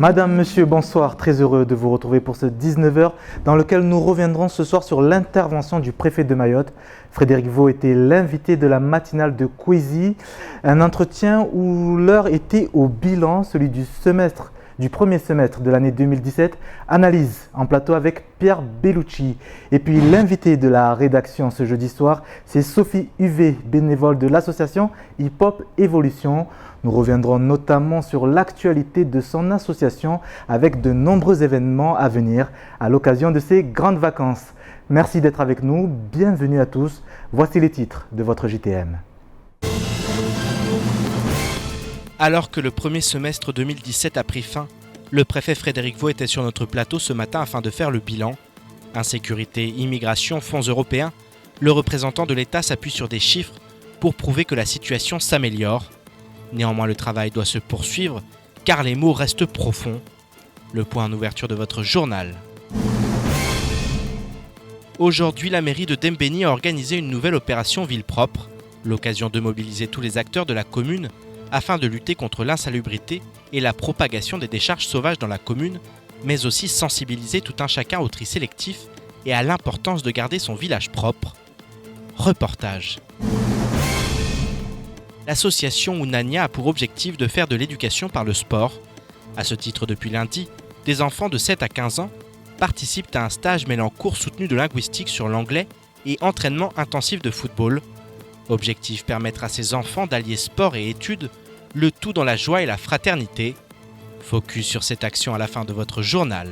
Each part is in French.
Madame, Monsieur, bonsoir. Très heureux de vous retrouver pour ce 19h dans lequel nous reviendrons ce soir sur l'intervention du préfet de Mayotte. Frédéric Vaux était l'invité de la matinale de Kwezi, un entretien où l'heure était au bilan, celui du premier semestre de l'année 2017, analyse en plateau avec Pierre Bellucci. Et puis l'invité de la rédaction ce jeudi soir, c'est Sophie Huvet, bénévole de l'association Hip Hop Évolution. Nous reviendrons notamment sur l'actualité de son association avec de nombreux événements à venir à l'occasion de ses grandes vacances. Merci d'être avec nous, bienvenue à tous. Voici les titres de votre JTM. Alors que le premier semestre 2017 a pris fin, le préfet Frédéric Vaux était sur notre plateau ce matin afin de faire le bilan. Insécurité, immigration, fonds européens, le représentant de l'État s'appuie sur des chiffres pour prouver que la situation s'améliore. Néanmoins, le travail doit se poursuivre car les maux restent profonds. Le point en ouverture de votre journal. Aujourd'hui, la mairie de Dembéni a organisé une nouvelle opération Ville propre, l'occasion de mobiliser tous les acteurs de la commune afin de lutter contre l'insalubrité et la propagation des décharges sauvages dans la commune, mais aussi sensibiliser tout un chacun au tri sélectif et à l'importance de garder son village propre. Reportage. L'association Ounania a pour objectif de faire de l'éducation par le sport. À ce titre, depuis lundi, des enfants de 7 à 15 ans participent à un stage mêlant cours soutenus de linguistique sur l'anglais et entraînement intensif de football. Objectif, permettre à ces enfants d'allier sport et études, le tout dans la joie et la fraternité. Focus sur cette action à la fin de votre journal.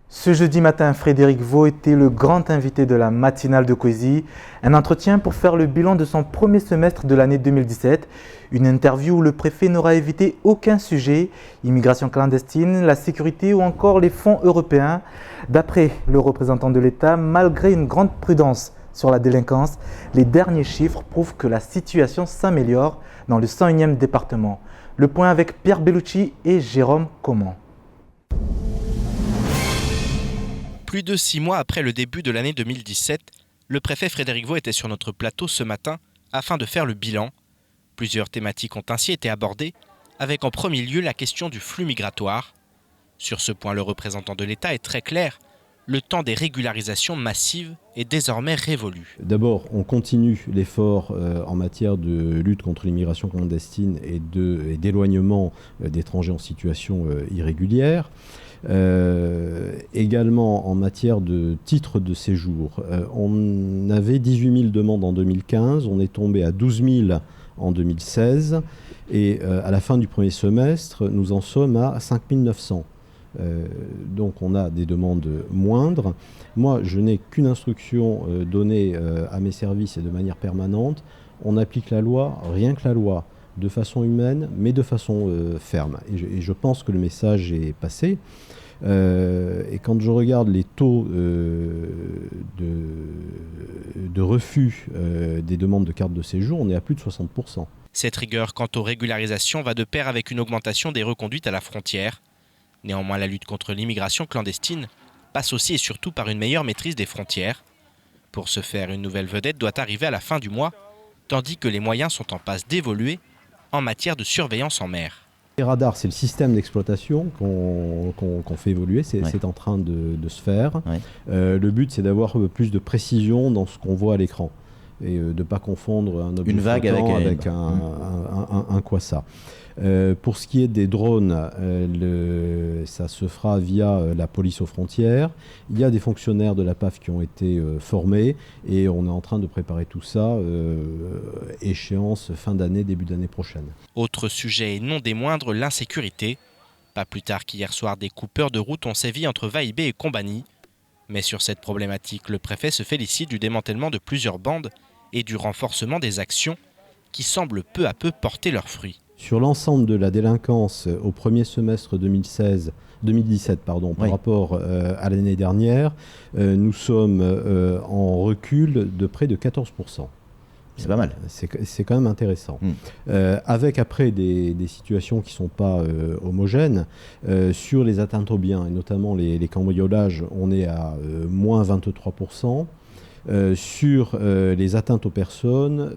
Ce jeudi matin, Frédéric Vaux était le grand invité de la matinale de Kwezi, un entretien pour faire le bilan de son premier semestre de l'année 2017, une interview où le préfet n'aura évité aucun sujet, immigration clandestine, la sécurité ou encore les fonds européens. D'après le représentant de l'État, malgré une grande prudence sur la délinquance, les derniers chiffres prouvent que la situation s'améliore dans le 101e département. Le point avec Pierre Bellucci et Jérôme Comment. Plus de 6 mois après le début de l'année 2017, le préfet Frédéric Vaux était sur notre plateau ce matin afin de faire le bilan. Plusieurs thématiques ont ainsi été abordées, avec en premier lieu la question du flux migratoire. Sur ce point, le représentant de l'État est très clair. Le temps des régularisations massives est désormais révolu. D'abord, on continue l'effort en matière de lutte contre l'immigration clandestine et d'éloignement d'étrangers en situation irrégulière. Également en matière de titres de séjour, on avait 18 000 demandes en 2015, on est tombé à 12 000 en 2016 et à la fin du premier semestre, nous en sommes à 5 900. Donc on a des demandes moindres. Moi, je n'ai qu'une instruction donnée à mes services et de manière permanente. On applique la loi, rien que la loi, de façon humaine, mais de façon ferme. Et je pense que le message est passé. Et quand je regarde les taux de refus des demandes de carte de séjour, on est à plus de 60%. Cette rigueur quant aux régularisations va de pair avec une augmentation des reconduites à la frontière. Néanmoins, la lutte contre l'immigration clandestine passe aussi et surtout par une meilleure maîtrise des frontières. Pour ce faire, une nouvelle vedette doit arriver à la fin du mois, tandis que les moyens sont en passe d'évoluer en matière de surveillance en mer. Les radars, c'est le système d'exploitation qu'on fait évoluer, c'est en train de se faire. Ouais. Le but, c'est d'avoir plus de précision dans ce qu'on voit à l'écran et de ne pas confondre un objet Une vague avec un quassa. Pour ce qui est des drones, ça se fera via la police aux frontières. Il y a des fonctionnaires de la PAF qui ont été formés et on est en train de préparer tout ça, échéance fin d'année, début d'année prochaine. Autre sujet et non des moindres, l'insécurité. Pas plus tard qu'hier soir, des coupeurs de route ont sévi entre Vaïbé et Combani. Mais sur cette problématique, le préfet se félicite du démantèlement de plusieurs bandes et du renforcement des actions qui semblent peu à peu porter leurs fruits. Sur l'ensemble de la délinquance au premier semestre 2017 par rapport à l'année dernière, nous sommes en recul de près de 14%. C'est pas mal. C'est quand même intéressant. Avec après des situations qui ne sont pas homogènes, sur les atteintes aux biens, et notamment les cambriolages, on est à moins 23%. Sur les atteintes aux personnes,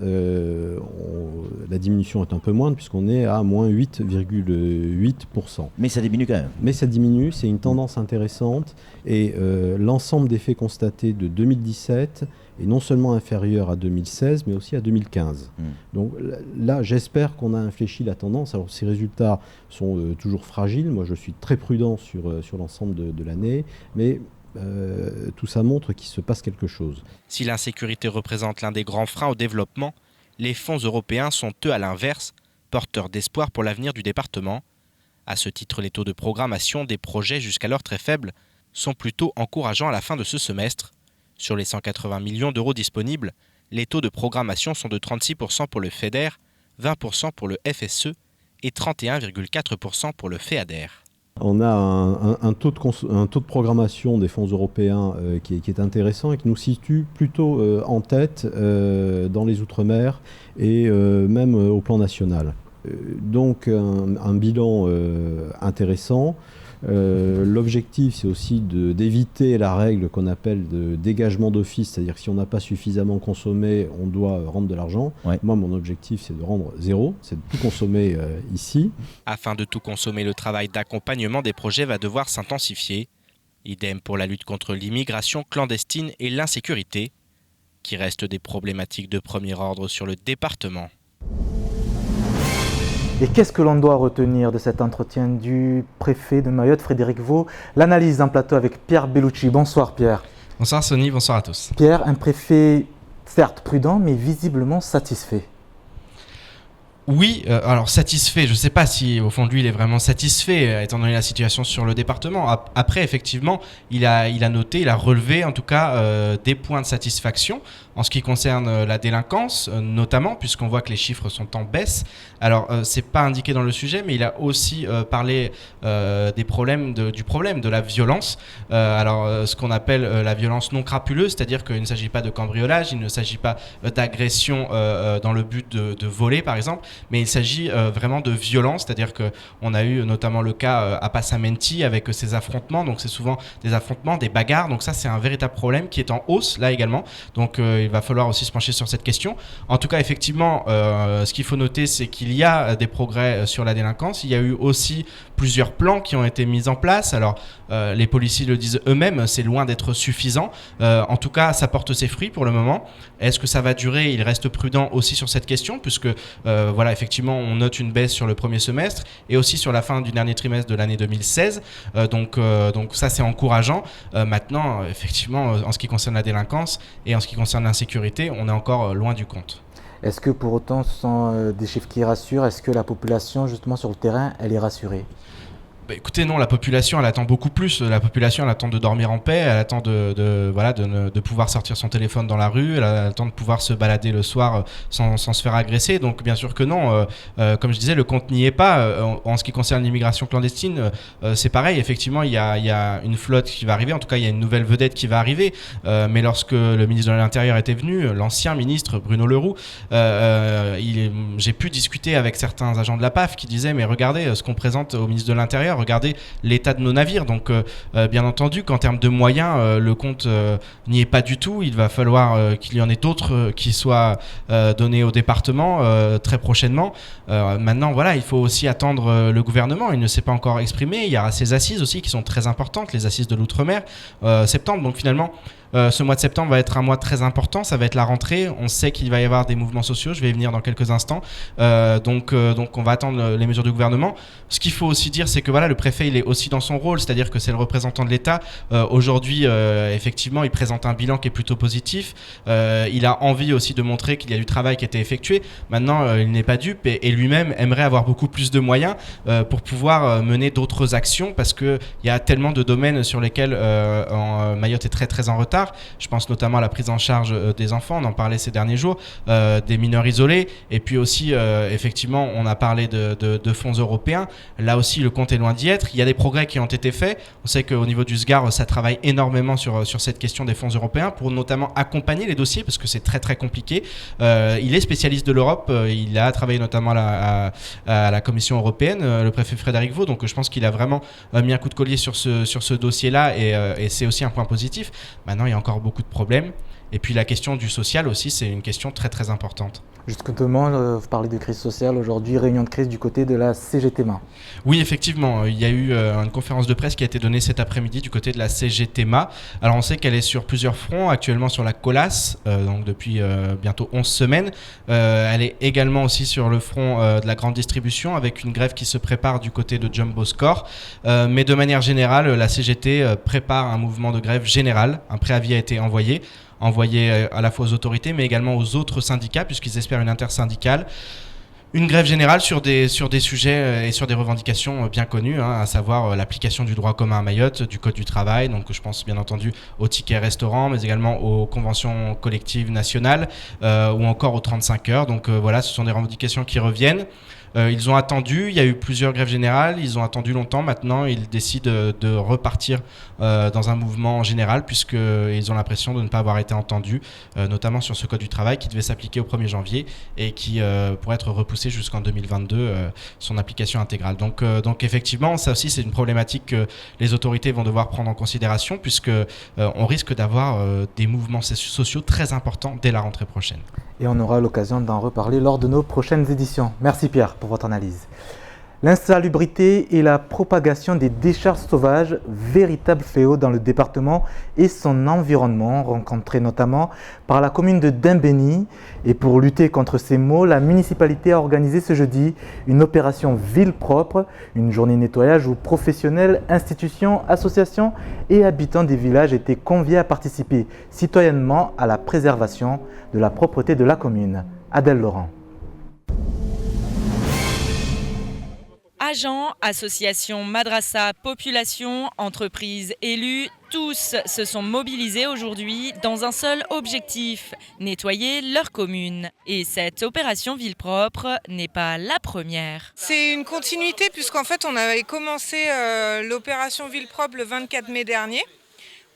la diminution est un peu moindre puisqu'on est à moins 8,8%. Mais ça diminue quand même. Mais ça diminue, c'est une tendance intéressante et l'ensemble des faits constatés de 2017 est non seulement inférieur à 2016 mais aussi à 2015. Donc là, j'espère qu'on a infléchi la tendance. Alors ces résultats sont toujours fragiles. Moi, je suis très prudent sur l'ensemble de l'année, mais tout ça montre qu'il se passe quelque chose. Si l'insécurité représente l'un des grands freins au développement, les fonds européens sont eux à l'inverse, porteurs d'espoir pour l'avenir du département. À ce titre, les taux de programmation des projets jusqu'alors très faibles sont plutôt encourageants à la fin de ce semestre. Sur les 180 millions d'euros disponibles, les taux de programmation sont de 36% pour le FEDER, 20% pour le FSE et 31,4% pour le FEADER. On a un taux de programmation des fonds européens qui est intéressant et qui nous situe plutôt en tête dans les Outre-mer et même au plan national. Donc un bilan intéressant. L'objectif, c'est aussi d'éviter la règle qu'on appelle de dégagement d'office, c'est-à-dire que si on n'a pas suffisamment consommé, on doit rendre de l'argent. Ouais. Moi, mon objectif, c'est de rendre zéro, c'est de tout consommer ici. Afin de tout consommer, le travail d'accompagnement des projets va devoir s'intensifier. Idem pour la lutte contre l'immigration clandestine et l'insécurité, qui restent des problématiques de premier ordre sur le département. Et qu'est-ce que l'on doit retenir de cet entretien du préfet de Mayotte, Frédéric Vaux? L'analyse d'un plateau avec Pierre Bellucci. Bonsoir Pierre. Bonsoir Sonny, bonsoir à tous. Pierre, un préfet certes prudent, mais visiblement satisfait. Oui, alors satisfait, je ne sais pas si au fond de lui il est vraiment satisfait étant donné la situation sur le département. Après, effectivement, il a noté, il a relevé en tout cas des points de satisfaction en ce qui concerne la délinquance, notamment puisqu'on voit que les chiffres sont en baisse. Alors, c'est pas indiqué dans le sujet, mais il a aussi parlé du problème de la violence. Ce qu'on appelle la violence non crapuleuse, c'est-à-dire qu'il ne s'agit pas de cambriolage, il ne s'agit pas d'agression dans le but de voler par exemple, mais il s'agit vraiment de violence, c'est-à-dire qu'on a eu notamment le cas à Passamenti avec ces affrontements, donc c'est souvent des affrontements, des bagarres, donc ça c'est un véritable problème qui est en hausse là également, donc il va falloir aussi se pencher sur cette question. En tout cas, effectivement, ce qu'il faut noter, c'est qu'il y a des progrès sur la délinquance, il y a eu aussi plusieurs plans qui ont été mis en place, alors les policiers le disent eux-mêmes, c'est loin d'être suffisant, en tout cas ça porte ses fruits pour le moment. Est-ce que ça va durer? Il reste prudent aussi sur cette question, puisque voilà, effectivement, on note une baisse sur le premier semestre et aussi sur la fin du dernier trimestre de l'année 2016. Donc ça, c'est encourageant. Maintenant, effectivement, en ce qui concerne la délinquance et en ce qui concerne l'insécurité, on est encore loin du compte. Est-ce que pour autant, ce sont des chiffres qui rassurent? Est-ce que la population, justement, sur le terrain, elle est rassurée? Écoutez, non, la population, elle attend beaucoup plus. La population, elle attend de dormir en paix, elle attend de pouvoir sortir son téléphone dans la rue, elle attend de pouvoir se balader le soir sans se faire agresser. Donc, bien sûr que non. Comme je disais, le compte n'y est pas. En ce qui concerne l'immigration clandestine, c'est pareil. Effectivement, il y a une flotte qui va arriver. En tout cas, il y a une nouvelle vedette qui va arriver. Mais lorsque le ministre de l'Intérieur était venu, l'ancien ministre Bruno Le Roux, j'ai pu discuter avec certains agents de la PAF qui disaient « Mais regardez ce qu'on présente au ministre de l'Intérieur. Regardez l'état de nos navires. » Donc, bien entendu, qu'en termes de moyens, le compte n'y est pas du tout. Il va falloir qu'il y en ait d'autres qui soient donnés au département très prochainement. Maintenant, voilà, il faut aussi attendre le gouvernement. Il ne s'est pas encore exprimé. Il y aura ces assises aussi qui sont très importantes, les assises de l'outre-mer, septembre. Donc, finalement, ce mois de septembre va être un mois très important, ça va être la rentrée, on sait qu'il va y avoir des mouvements sociaux, je vais y venir dans quelques instants, donc on va attendre les mesures du gouvernement. Ce qu'il faut aussi dire, c'est que voilà, le préfet il est aussi dans son rôle, c'est-à-dire que c'est le représentant de l'État. Aujourd'hui, effectivement, il présente un bilan qui est plutôt positif, il a envie aussi de montrer qu'il y a du travail qui a été effectué. Maintenant, il n'est pas dupe et lui-même aimerait avoir beaucoup plus de moyens pour pouvoir mener d'autres actions, parce qu'il y a tellement de domaines sur lesquels Mayotte est très très en retard. Je pense notamment à la prise en charge des enfants, on en parlait ces derniers jours, des mineurs isolés, et puis aussi effectivement on a parlé de fonds européens. Là aussi le compte est loin d'y être. Il y a des progrès qui ont été faits. On sait qu'au niveau du SGAR ça travaille énormément sur cette question des fonds européens pour notamment accompagner les dossiers, parce que c'est très très compliqué. Il est spécialiste de l'Europe, il a travaillé notamment à la Commission européenne, le préfet Frédéric Vaux, donc je pense qu'il a vraiment mis un coup de collier sur ce dossier là, et c'est aussi un point positif. Maintenant, il y a encore beaucoup de problèmes Et puis la question du social aussi, c'est une question très très importante. Justement, vous parlez de crise sociale aujourd'hui, réunion de crise du côté de la CGTMA. Oui, effectivement, il y a eu une conférence de presse qui a été donnée cet après-midi du côté de la CGTMA. Alors on sait qu'elle est sur plusieurs fronts, actuellement sur la Colas, donc depuis bientôt 11 semaines. Elle est également aussi sur le front de la grande distribution avec une grève qui se prépare du côté de Jumbo Score. Mais de manière générale, la CGT prépare un mouvement de grève général. Un préavis a été envoyé à la fois aux autorités mais également aux autres syndicats puisqu'ils espèrent une intersyndicale. Une grève générale sur des sujets et sur des revendications bien connues, à savoir l'application du droit commun à Mayotte, du Code du travail, donc je pense bien entendu aux tickets restaurants, mais également aux conventions collectives nationales ou encore aux 35 heures. Donc voilà, ce sont des revendications qui reviennent. Ils ont attendu, il y a eu plusieurs grèves générales, ils ont attendu longtemps, maintenant ils décident de repartir dans un mouvement général puisqu'ils ont l'impression de ne pas avoir été entendus, notamment sur ce code du travail qui devait s'appliquer au 1er janvier et qui pourrait être repoussé jusqu'en 2022, son application intégrale. Donc effectivement, ça aussi c'est une problématique que les autorités vont devoir prendre en considération puisque on risque d'avoir des mouvements sociaux très importants dès la rentrée prochaine. Et on aura l'occasion d'en reparler lors de nos prochaines éditions. Merci Pierre pour votre analyse. L'insalubrité et la propagation des décharges sauvages, véritable fléau dans le département et son environnement, rencontré notamment par la commune de Dimbéni. Et pour lutter contre ces maux, la municipalité a organisé ce jeudi une opération ville propre, une journée nettoyage où professionnels, institutions, associations et habitants des villages étaient conviés à participer citoyennement à la préservation de la propreté de la commune. Adèle Laurent. Agents, associations, madrassas, populations, entreprises, élus, tous se sont mobilisés aujourd'hui dans un seul objectif, nettoyer leur commune. Et cette opération ville propre n'est pas la première. C'est une continuité puisqu'en fait on avait commencé l'opération ville propre le 24 mai dernier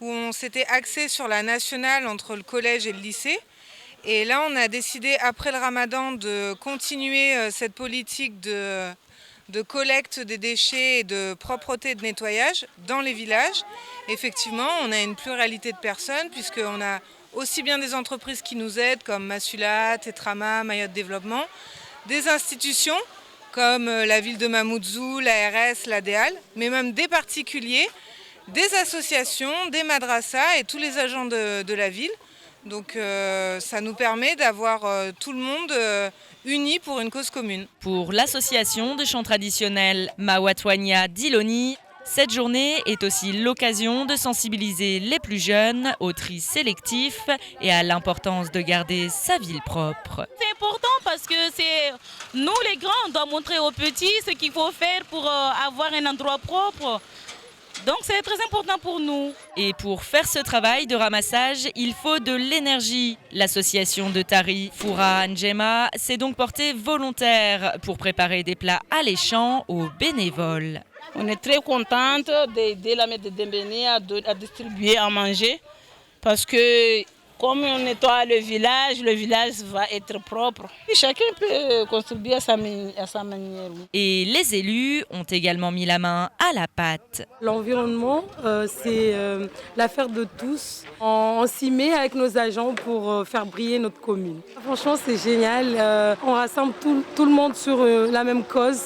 où on s'était axé sur la nationale entre le collège et le lycée. Et là on a décidé après le ramadan de continuer cette politique de collecte des déchets et de propreté et de nettoyage dans les villages. Effectivement, on a une pluralité de personnes puisqu'on a aussi bien des entreprises qui nous aident comme Massula, Tetrama, Mayotte Développement, des institutions comme la ville de Mamoudzou, l'ARS, l'ADEAL, mais même des particuliers, des associations, des madrassas et tous les agents de la ville. Donc ça nous permet d'avoir tout le monde unis pour une cause commune. Pour l'association de chants traditionnels Mawatwania d'Iloni, cette journée est aussi l'occasion de sensibiliser les plus jeunes au tri sélectif et à l'importance de garder sa ville propre. C'est important parce que c'est nous les grands, on doit montrer aux petits ce qu'il faut faire pour avoir un endroit propre. Donc c'est très important pour nous. Et pour faire ce travail de ramassage, il faut de l'énergie. L'association de Tari Foura Njema s'est donc portée volontaire pour préparer des plats alléchants aux bénévoles. On est très contente d'aider la maître de Dimbéni à distribuer à manger parce que comme on nettoie le village va être propre. Et chacun peut contribuer à sa manière. Et les élus ont également mis la main à la pâte. L'environnement, c'est l'affaire de tous. On s'y met avec nos agents pour faire briller notre commune. Franchement, c'est génial. On rassemble tout le monde sur la même cause,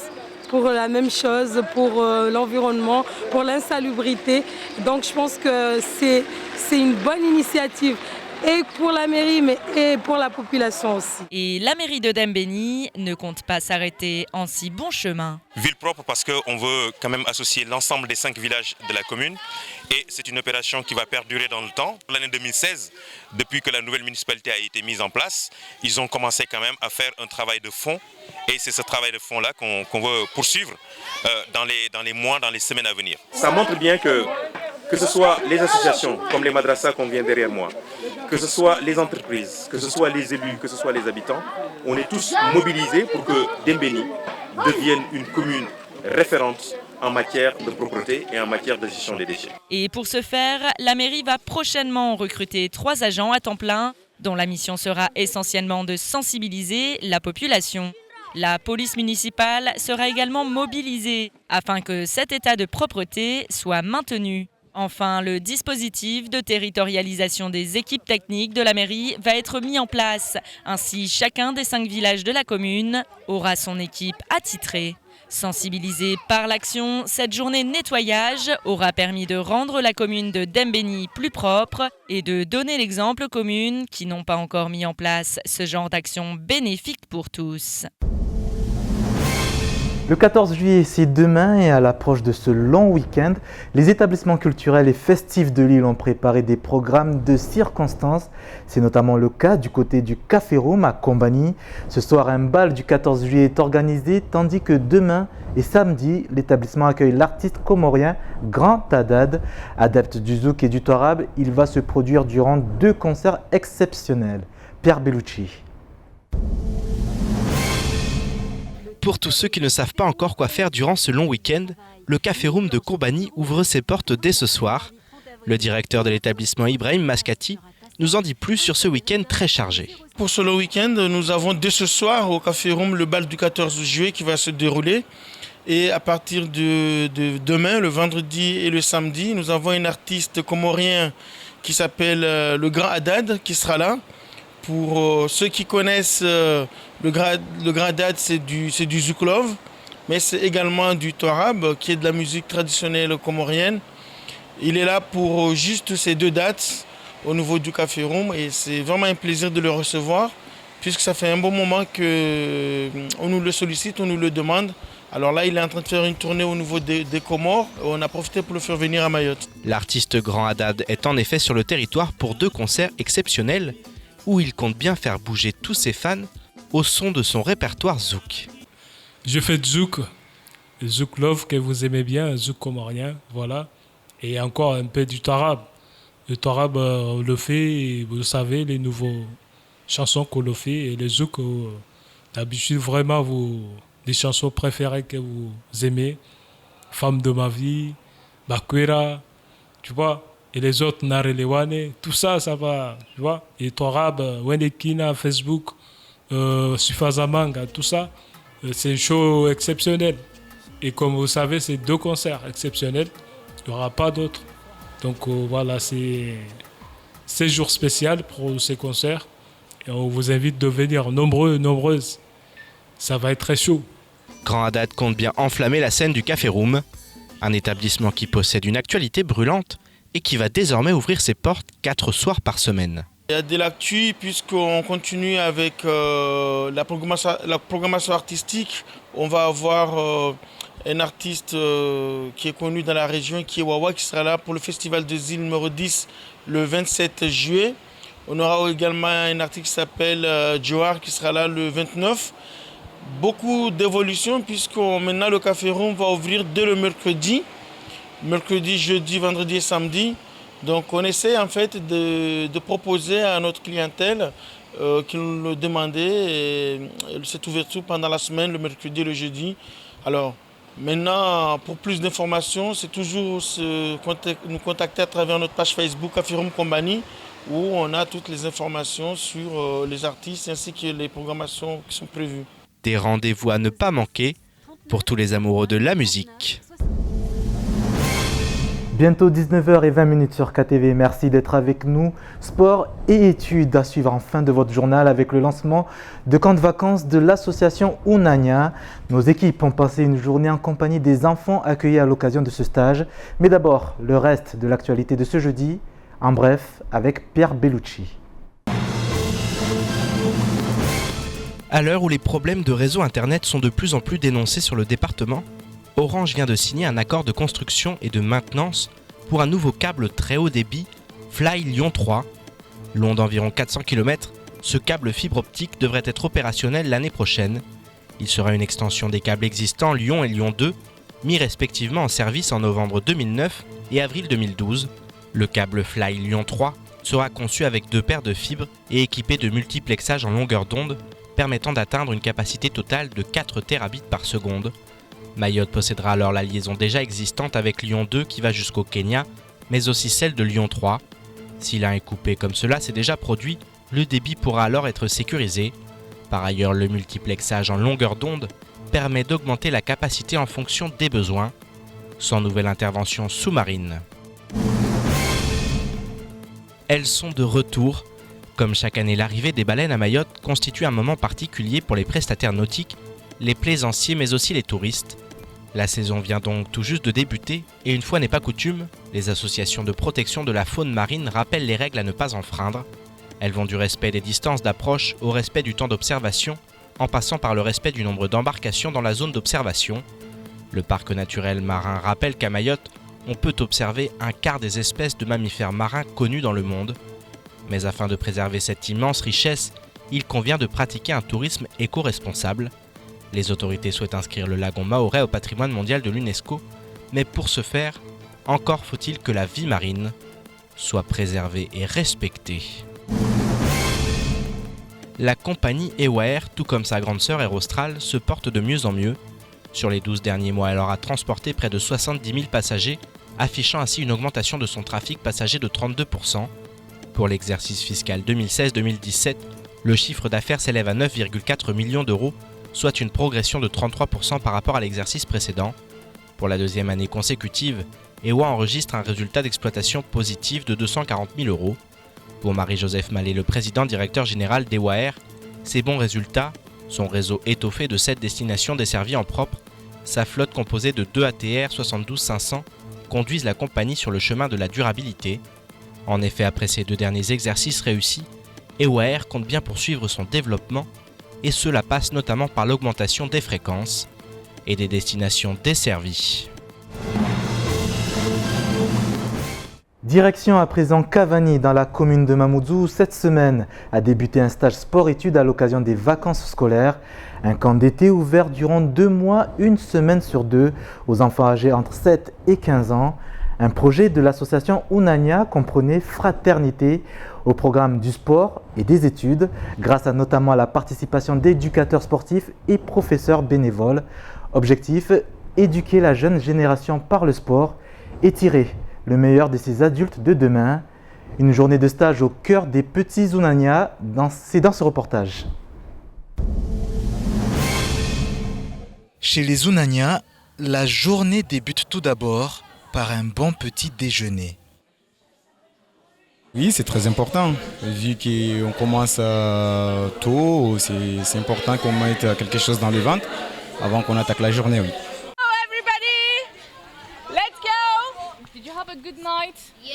pour la même chose, pour l'environnement, pour l'insalubrité. Donc je pense que c'est une bonne initiative. Et pour la mairie, mais et pour la population aussi. Et la mairie de Dimbéni ne compte pas s'arrêter en si bon chemin. Ville propre parce qu'on veut quand même associer l'ensemble des 5 villages de la commune. Et c'est une opération qui va perdurer dans le temps. L'année 2016, depuis que la nouvelle municipalité a été mise en place, ils ont commencé quand même à faire un travail de fond. Et c'est ce travail de fond-là qu'on veut poursuivre dans les mois, dans les semaines à venir. Ça montre bien que ce soit les associations comme les madrassas qu'on vient derrière moi, que ce soit les entreprises, que ce soit les élus, que ce soit les habitants, on est tous mobilisés pour que Dimbéni devienne une commune référente en matière de propreté et en matière de gestion des déchets. Et pour ce faire, la mairie va prochainement recruter 3 agents à temps plein, dont la mission sera essentiellement de sensibiliser la population. La police municipale sera également mobilisée afin que cet état de propreté soit maintenu. Enfin, le dispositif de territorialisation des équipes techniques de la mairie va être mis en place. Ainsi, chacun des 5 villages de la commune aura son équipe attitrée. Sensibilisée par l'action, cette journée nettoyage aura permis de rendre la commune de Dembéni plus propre et de donner l'exemple aux communes qui n'ont pas encore mis en place ce genre d'action bénéfique pour tous. Le 14 juillet, c'est demain et à l'approche de ce long week-end, les établissements culturels et festifs de l'île ont préparé des programmes de circonstance. C'est notamment le cas du côté du Café Room à Combani. Ce soir, un bal du 14 juillet est organisé, tandis que demain et samedi, l'établissement accueille l'artiste comorien Grand Haddad. Adepte du zouk et du tarab, il va se produire durant 2 concerts exceptionnels. Pierre Bellucci. Pour tous ceux qui ne savent pas encore quoi faire durant ce long week-end, le Café Room de Combani ouvre ses portes dès ce soir. Le directeur de l'établissement Ibrahim Maskati nous en dit plus sur ce week-end très chargé. Pour ce long week-end, nous avons dès ce soir au Café Room le bal du 14 juillet qui va se dérouler. Et à partir de demain, le vendredi et le samedi, nous avons un artiste comorien qui s'appelle le Grand Haddad qui sera là. Pour ceux qui connaissent le Grand Haddad, c'est du zouk love, mais c'est également du tarab, qui est de la musique traditionnelle comorienne. Il est là pour juste ces 2 dates au niveau du Café Room et c'est vraiment un plaisir de le recevoir puisque ça fait un bon moment qu'on nous le sollicite, on nous le demande. Alors là, il est en train de faire une tournée au niveau des Comores. On a profité pour le faire venir à Mayotte. L'artiste Grand Haddad est en effet sur le territoire pour 2 concerts exceptionnels où il compte bien faire bouger tous ses fans au son de son répertoire zouk. Je fais du zouk, le zouk love que vous aimez bien, un zouk comorien, voilà. Et encore un peu du tarab. Le tarab, on le fait, vous savez, les nouveaux chansons qu'on le fait. Et le zouk, d'habitude, vraiment, les chansons préférées que vous aimez. Femme de ma vie, Bakwera, tu vois. Et les autres, Narelewane, tout ça, ça va, tu vois. Et Torab, Wendekina, Facebook, Sufazamanga, tout ça, c'est un show exceptionnel. Et comme vous savez, c'est 2 concerts exceptionnels. Il n'y aura pas d'autres. Donc voilà, c'est 16 jours spéciaux pour ces concerts. Et on vous invite de venir nombreux, nombreuses. Ça va être très chaud. Grand Haddad compte bien enflammer la scène du Café Room, un établissement qui possède une actualité brûlante et qui va désormais ouvrir ses portes 4 soirs par semaine. Il y a de l'actu puisqu'on continue avec la programmation artistique. On va avoir un artiste qui est connu dans la région, qui est Wawa, qui sera là pour le festival de Zil numéro 10 le 27 juillet. On aura également un artiste qui s'appelle Johar qui sera là le 29. Beaucoup d'évolutions puisque maintenant le Café Room va ouvrir dès le mercredi, jeudi, vendredi et samedi. Donc on essaie en fait de proposer à notre clientèle qui nous le demandait cette ouverture pendant la semaine, le mercredi et le jeudi. Alors maintenant, pour plus d'informations, c'est toujours nous contacter à travers notre page Facebook Café Room Combani où on a toutes les informations sur les artistes ainsi que les programmations qui sont prévues. Des rendez-vous à ne pas manquer pour tous les amoureux de la musique. Bientôt 19h20 sur KTV. Merci d'être avec nous. Sport et études à suivre en fin de votre journal avec le lancement de camps de vacances de l'association Unania. Nos équipes ont passé une journée en compagnie des enfants accueillis à l'occasion de ce stage. Mais d'abord, le reste de l'actualité de ce jeudi. En bref, avec Pierre Bellucci. À l'heure où les problèmes de réseau Internet sont de plus en plus dénoncés sur le département, Orange vient de signer un accord de construction et de maintenance pour un nouveau câble très haut débit Fly Lyon 3. Long d'environ 400 km, ce câble fibre optique devrait être opérationnel l'année prochaine. Il sera une extension des câbles existants Lyon et Lyon 2, mis respectivement en service en novembre 2009 et avril 2012. Le câble Fly Lyon 3 sera conçu avec 2 paires de fibres et équipé de multiplexages en longueur d'onde, permettant d'atteindre une capacité totale de 4 terabits par seconde. Mayotte possédera alors la liaison déjà existante avec Lyon 2 qui va jusqu'au Kenya, mais aussi celle de Lyon 3. Si l'un est coupé comme cela s'est déjà produit, le débit pourra alors être sécurisé. Par ailleurs, le multiplexage en longueur d'onde permet d'augmenter la capacité en fonction des besoins, sans nouvelle intervention sous-marine. elles sont de retour. Comme chaque année, l'arrivée des baleines à Mayotte constitue un moment particulier pour les prestataires nautiques, les plaisanciers mais aussi les touristes. La saison vient donc tout juste de débuter et une fois n'est pas coutume, les associations de protection de la faune marine rappellent les règles à ne pas enfreindre. Elles vont du respect des distances d'approche au respect du temps d'observation, en passant par le respect du nombre d'embarcations dans la zone d'observation. Le parc naturel marin rappelle qu'à Mayotte, on peut observer un quart des espèces de mammifères marins connues dans le monde. Mais afin de préserver cette immense richesse, il convient de pratiquer un tourisme éco-responsable. Les autorités souhaitent inscrire le lagon mahorais au patrimoine mondial de l'UNESCO, mais pour ce faire, encore faut-il que la vie marine soit préservée et respectée. La compagnie EWAER, tout comme sa grande sœur Air Austral, se porte de mieux en mieux. Sur les 12 derniers mois, elle aura transporté près de 70 000 passagers, affichant ainsi une augmentation de son trafic passager de 32%. Pour l'exercice fiscal 2016-2017, le chiffre d'affaires s'élève à 9,4 millions d'euros, soit une progression de 33% par rapport à l'exercice précédent. Pour la deuxième année consécutive, EWA enregistre un résultat d'exploitation positif de 240 000 euros. Pour Marie-Joseph Mallet, le président directeur général d'EWAER, ces bons résultats, son réseau étoffé de 7 destinations desservies en propre, sa flotte composée de 2 ATR 72-500 conduisent la compagnie sur le chemin de la durabilité. En effet, après ces 2 derniers exercices réussis, EWAER compte bien poursuivre son développement et cela passe notamment par l'augmentation des fréquences et des destinations desservies. Direction à présent Cavani dans la commune de Mamoudzou où cette semaine a débuté un stage sport-études à l'occasion des vacances scolaires. Un camp d'été ouvert durant 2 mois, 1 semaine sur 2 aux enfants âgés entre 7 et 15 ans. Un projet de l'association Unania comprenait fraternité au programme du sport et des études, grâce à notamment la participation d'éducateurs sportifs et professeurs bénévoles. Objectif, éduquer la jeune génération par le sport et tirer le meilleur de ces adultes de demain. Une journée de stage au cœur des petits Unania, c'est dans ce reportage. Chez les Unania, la journée débute tout d'abord par un bon petit déjeuner. Oui, c'est très important. Vu qu'on commence tôt, c'est important qu'on mette quelque chose dans le ventre avant qu'on attaque la journée. Oui. Hello everybody! Let's go! Did you have a good night? Yes.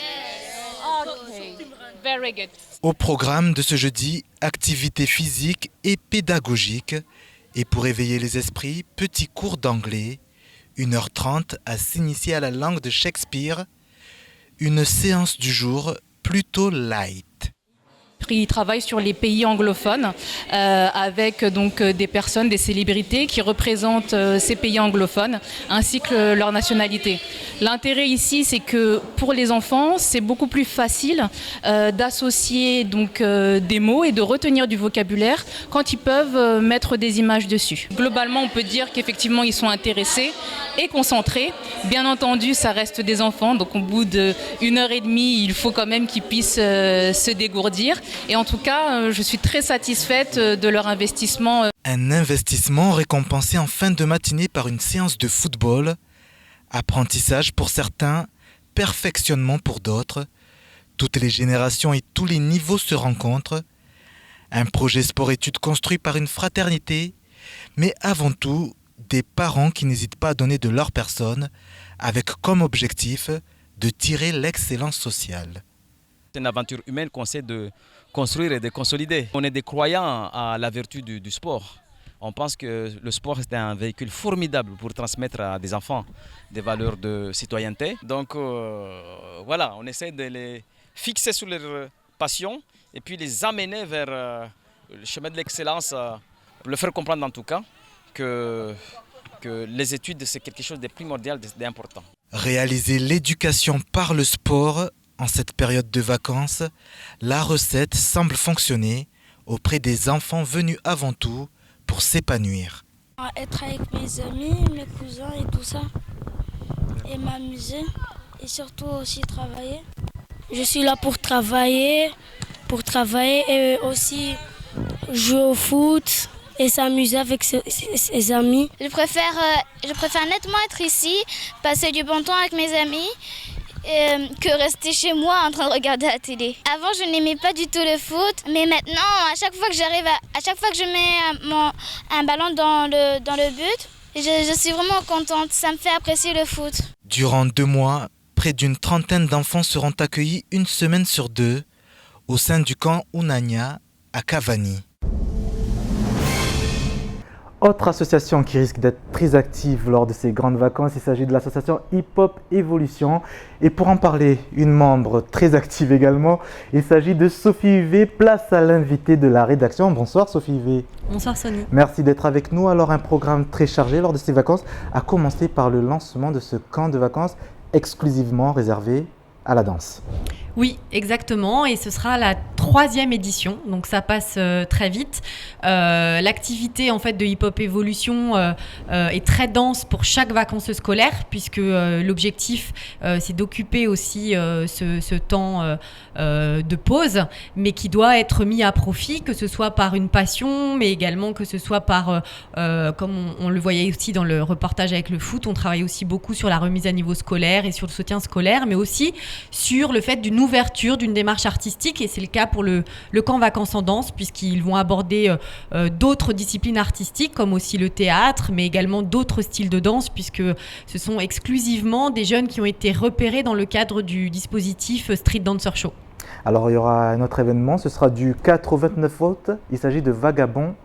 Okay. Very good. Au programme de ce jeudi, activités physiques et pédagogiques. Et pour éveiller les esprits, petit cours d'anglais. 1h30 à s'initier à la langue de Shakespeare. Une séance du jour plutôt light. Il travaille sur les pays anglophones avec donc des personnes, des célébrités qui représentent ces pays anglophones ainsi que leur nationalité. L'intérêt ici, c'est que pour les enfants, c'est beaucoup plus facile d'associer donc des mots et de retenir du vocabulaire quand ils peuvent mettre des images dessus. Globalement, on peut dire qu'effectivement, ils sont intéressés et concentrés. Bien entendu, ça reste des enfants, donc au bout d'1h30, il faut quand même qu'ils puissent se dégourdir. Et en tout cas, je suis très satisfaite de leur investissement. Un investissement récompensé en fin de matinée par une séance de football. Apprentissage pour certains, perfectionnement pour d'autres. Toutes les générations et tous les niveaux se rencontrent. Un projet sport-études construit par une fraternité, mais avant tout, des parents qui n'hésitent pas à donner de leur personne, avec comme objectif de tirer l'excellence sociale. C'est une aventure humaine qu'on essaie de construire et de consolider. On est des croyants à la vertu du sport. On pense que le sport est un véhicule formidable pour transmettre à des enfants des valeurs de citoyenneté. Donc voilà, on essaie de les fixer sur leur passion et puis les amener vers le chemin de l'excellence, pour leur faire comprendre en tout cas que les études c'est quelque chose de primordial, d'important. Réaliser l'éducation par le sport en cette période de vacances, la recette semble fonctionner auprès des enfants venus avant tout pour s'épanouir. Être avec mes amis, mes cousins et tout ça, et m'amuser, et surtout aussi travailler. Je suis là pour travailler et aussi jouer au foot et s'amuser avec ses amis. Je préfère nettement être ici, passer du bon temps avec mes amis que rester chez moi en train de regarder la télé. Avant, je n'aimais pas du tout le foot, mais maintenant, à chaque fois que je mets un ballon dans le but, je suis vraiment contente. Ça me fait apprécier le foot. Durant 2 mois, près d'une trentaine d'enfants seront accueillis une semaine sur 2 au sein du camp Unania à Cavani. Autre association qui risque d'être très active lors de ces grandes vacances, il s'agit de l'association Hip Hop Evolution. Et pour en parler, une membre très active également, il s'agit de Sophie Huvet, place à l'invité de la rédaction. Bonsoir Sophie Huvet. Bonsoir Sonny. Merci d'être avec nous. Alors un programme très chargé lors de ces vacances, à commencer par le lancement de ce camp de vacances exclusivement réservé à la danse. Oui, exactement, et ce sera la 3e édition, donc ça passe très vite. L'activité en fait de Hip Hop Evolution est très dense pour chaque vacances scolaire, puisque l'objectif c'est d'occuper aussi ce temps de pause, mais qui doit être mis à profit, que ce soit par une passion, mais également que ce soit par, comme on le voyait aussi dans le reportage avec le foot, on travaille aussi beaucoup sur la remise à niveau scolaire et sur le soutien scolaire, mais aussi sur le fait d'une ouverture d'une démarche artistique, et c'est le cas pour le camp Vacances en danse, puisqu'ils vont aborder d'autres disciplines artistiques comme aussi le théâtre, mais également d'autres styles de danse, puisque ce sont exclusivement des jeunes qui ont été repérés dans le cadre du dispositif Street Dancer Show. Alors il y aura un autre événement, ce sera du 4 au 29 août, il s'agit de Vagabond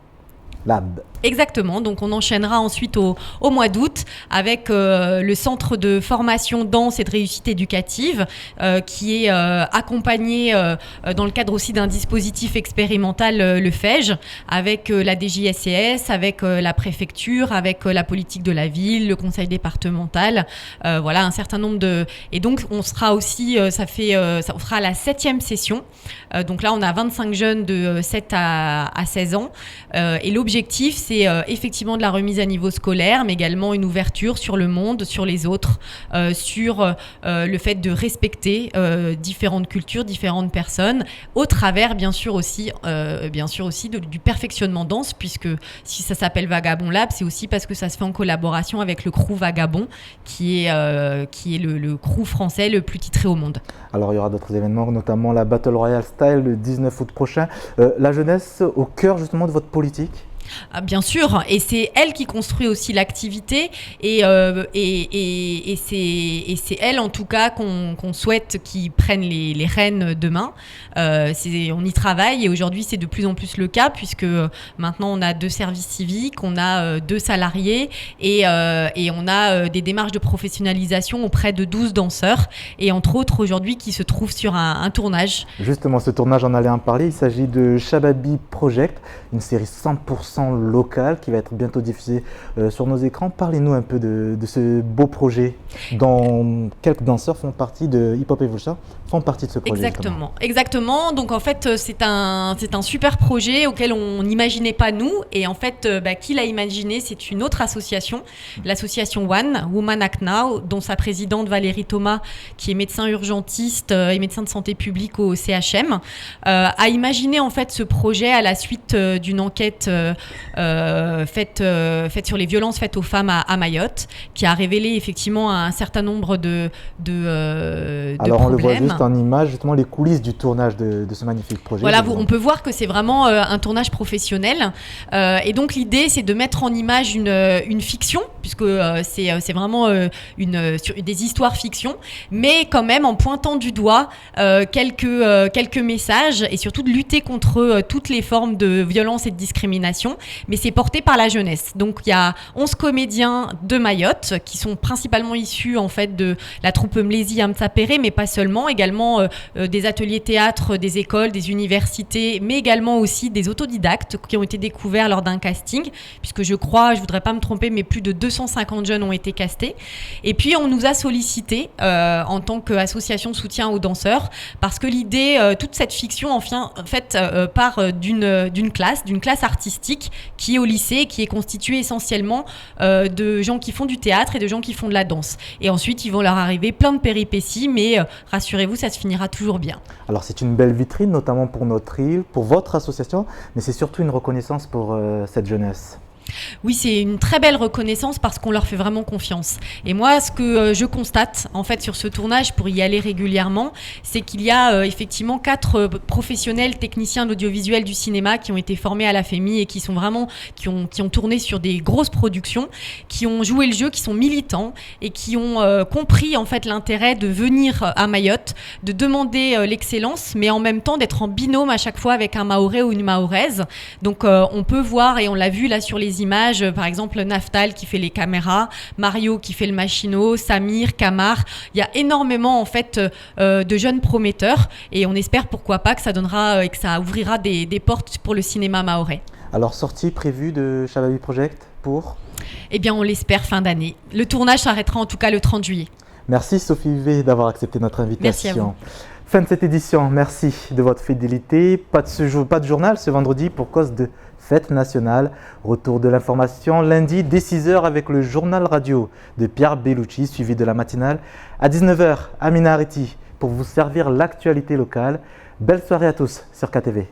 Lab. Exactement, donc on enchaînera ensuite au mois d'août avec le centre de formation danse et de réussite éducative qui est accompagné dans le cadre aussi d'un dispositif expérimental, le FEJ, avec la DGSCS, avec la préfecture, avec la politique de la ville, le conseil départemental, voilà un certain nombre de... Et donc on sera aussi, on sera à la 7e session, donc là on a 25 jeunes de 7 à 16 ans, et l'objectif c'est effectivement de la remise à niveau scolaire, mais également une ouverture sur le monde, sur les autres, sur le fait de respecter différentes cultures, différentes personnes, au travers bien sûr aussi du perfectionnement danse, puisque si ça s'appelle Vagabond Lab, c'est aussi parce que ça se fait en collaboration avec le crew Vagabond, qui est le crew français le plus titré au monde. Alors il y aura d'autres événements, notamment la Battle Royale Style le 19 août prochain. La jeunesse au cœur justement de votre politique? Bien sûr, et c'est elle qui construit aussi l'activité, et c'est elle en tout cas qu'on souhaite qui prenne les rênes demain. On y travaille, et aujourd'hui c'est de plus en plus le cas, puisque maintenant on a 2 services civiques, on a 2 salariés, et on a des démarches de professionnalisation auprès de 12 danseurs, et entre autres aujourd'hui qui se trouvent sur un tournage. Justement, ce tournage, on allait en parler, il s'agit de Shababi Project, une série 100% locale qui va être bientôt diffusée sur nos écrans. Parlez-nous un peu de ce beau projet dont quelques danseurs font partie de Hip Hop Evolution, font partie de ce projet. Exactement. Donc en fait c'est un super projet auquel on n'imaginait pas nous, et en fait qui l'a imaginé, c'est une autre association, l'association One, Women Act Now, dont sa présidente Valérie Thomas, qui est médecin urgentiste et médecin de santé publique au CHM, a imaginé en fait ce projet à la suite d'une enquête faite sur les violences faites aux femmes à Mayotte, qui a révélé effectivement un certain nombre de Alors problèmes. On le voit juste en image, justement les coulisses du tournage de ce magnifique projet. Voilà, on peut voir que c'est vraiment un tournage professionnel, et donc l'idée c'est de mettre en image une fiction, puisque c'est vraiment des histoires fiction, mais quand même en pointant du doigt quelques messages, et surtout de lutter contre toutes les formes de violence et de discrimination, mais c'est porté par la jeunesse. Donc il y a 11 comédiens de Mayotte qui sont principalement issus en fait de la troupe Mlési Amtsapéré, mais pas seulement, également des ateliers théâtre, des écoles, des universités, mais également aussi des autodidactes qui ont été découverts lors d'un casting, puisque je voudrais pas me tromper, mais plus de 250 jeunes ont été castés. Et puis on nous a sollicité en tant qu'association de soutien aux danseurs, parce que l'idée, toute cette fiction en fait part d'une classe artistique qui est au lycée, qui est constituée essentiellement de gens qui font du théâtre et de gens qui font de la danse. Et ensuite, ils vont leur arriver plein de péripéties, mais rassurez-vous, ça se finira toujours bien. Alors c'est une belle vitrine, notamment pour notre île, pour votre association, mais c'est surtout une reconnaissance pour cette jeunesse. Oui, c'est une très belle reconnaissance parce qu'on leur fait vraiment confiance. Et moi, ce que je constate en fait sur ce tournage, pour y aller régulièrement, c'est qu'il y a effectivement 4 professionnels techniciens de l'audiovisuel du cinéma qui ont été formés à la FEMI et qui sont vraiment qui ont tourné sur des grosses productions, qui ont joué le jeu, qui sont militants et qui ont compris en fait l'intérêt de venir à Mayotte, de demander l'excellence, mais en même temps d'être en binôme à chaque fois avec un Mahorais ou une Mahoraise. Donc on peut voir, et on l'a vu là sur les images, par exemple Naftal qui fait les caméras, Mario qui fait le machino, Samir, Kamar. Il y a énormément en fait de jeunes prometteurs et on espère pourquoi pas que ça donnera et que ça ouvrira des portes pour le cinéma mahorais. Alors, sortie prévue de Shababy Project pour ? Eh bien, on l'espère fin d'année. Le tournage s'arrêtera en tout cas le 30 juillet. Merci Sophie Huvet d'avoir accepté notre invitation. Merci à vous. Fin de cette édition, merci de votre fidélité. Pas de journal ce vendredi pour cause de fête nationale. Retour de l'information lundi dès 6h avec le journal radio de Pierre Bellucci, suivi de la matinale. À 19h, Amina Ariti pour vous servir l'actualité locale. Belle soirée à tous sur KTV.